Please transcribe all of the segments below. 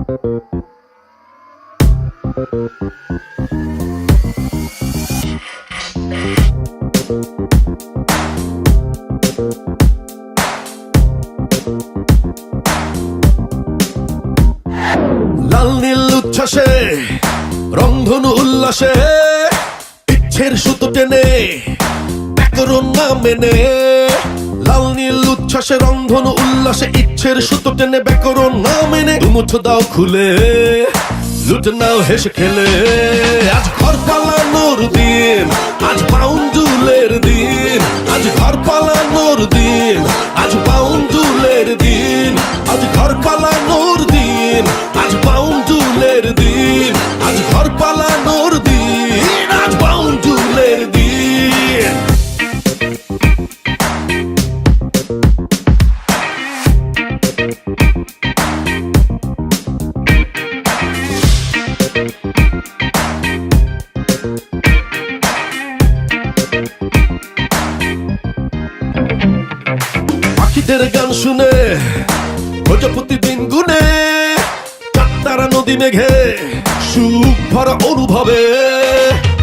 লাল নীল উচ্ছ্বাসে রংধনু উল্লাসে ইচ্ছের সুতো টেনে ব্যাকরণ না মেনে। লাল নীল উচ্ছ্বাসে রংধনু উল্লাসে ইচ্ছের সুতো টেনে ব্যাকরণ না মেনে। দুমুঠো দাও খুলে লুটে নাও হেসে খেলে। আজ ঘর পালানোর দিন, আজ বাউন্ডুলের দিন, আজ ঘর পালানোর দিন, আজ বাউন্ডুলের দিন, আজ ঘর পালানোর দিন, আজ বাউন্ডুলের দিন, আজ ঘর পালানোর দিন, আজ বাউন্ডুলের দিন। পাখিদের গান শুনে প্রজাপতি দিন গুনে, চাঁদতারা নদী মেঘে সুখ ভরা অনুভবে।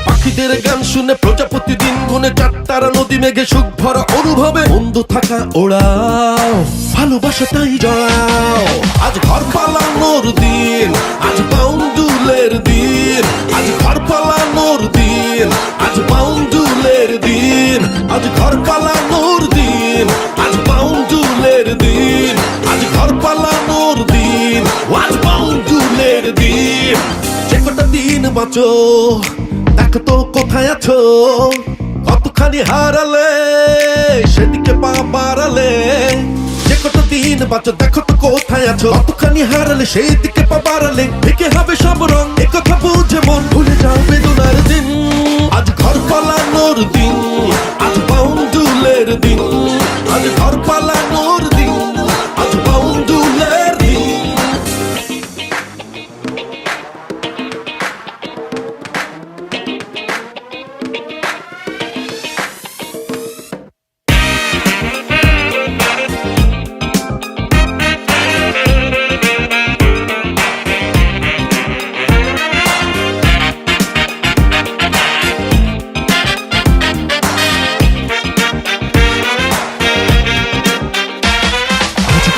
পাখিদের গান শুনে প্রজাপতি দিন গুনে, চাঁদতারা নদী মেঘে সুখ ভরা অনুভবে। বন্ধু থাকা ওড়াও, ভালোবাসা তাই জড়াও। আজ ঘর পালানোর দিন, আজ বাউন্ডুলের দিন, আজ ঘর পালানোর দিন, আজ বাউন্ডুলের দিন, আজ ঘর পালানোর দিন, আজ বাউন্ডুলের দিন, আজ ঘর পালানোর দিন, আজ বাউন্ডুলের দিন। যে কটা দিন বাঁচো দেখো তো কোথায় আছো, কতখানি হারালে সেদিকে পা বাড়ালে। যে কটা দিন বাঁচো দেখো তো কোথায় আছো, কতখানি হারালে সেই দিকে পা বাড়ালে। ফিকে হবে সব রং, একথা বুঝে মন, ভুলে যাও বেদনার দিন। আজ ঘর পালানোর দিন, আজ বাউন্ডুলের দিন, আজ ঘর পালানোর দিন, আজ বাউন্ডুলের দিন।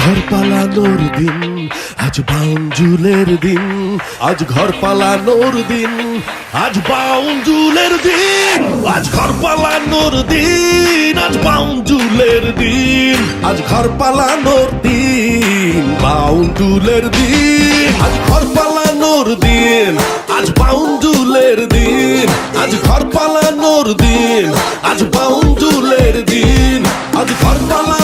ঘর পালানোর দিন, আজ বাউন্ডুলের দিন, আজ ঘর পালানোর দিন, আজ বাউন্ডুলের দিন, আজ ঘর পালানোর দিন, আজ বাউন্ডুলের দিন, আজ ঘর পালানোর দিন, বাউন্ডুলের দিন, আজ ঘর পালানোর দিন, আজ বাউন্ডুলের দিন, আজ ঘর পালানোর দিন, আজ বাউন্ডুলের দিন, আজ ঘর পালা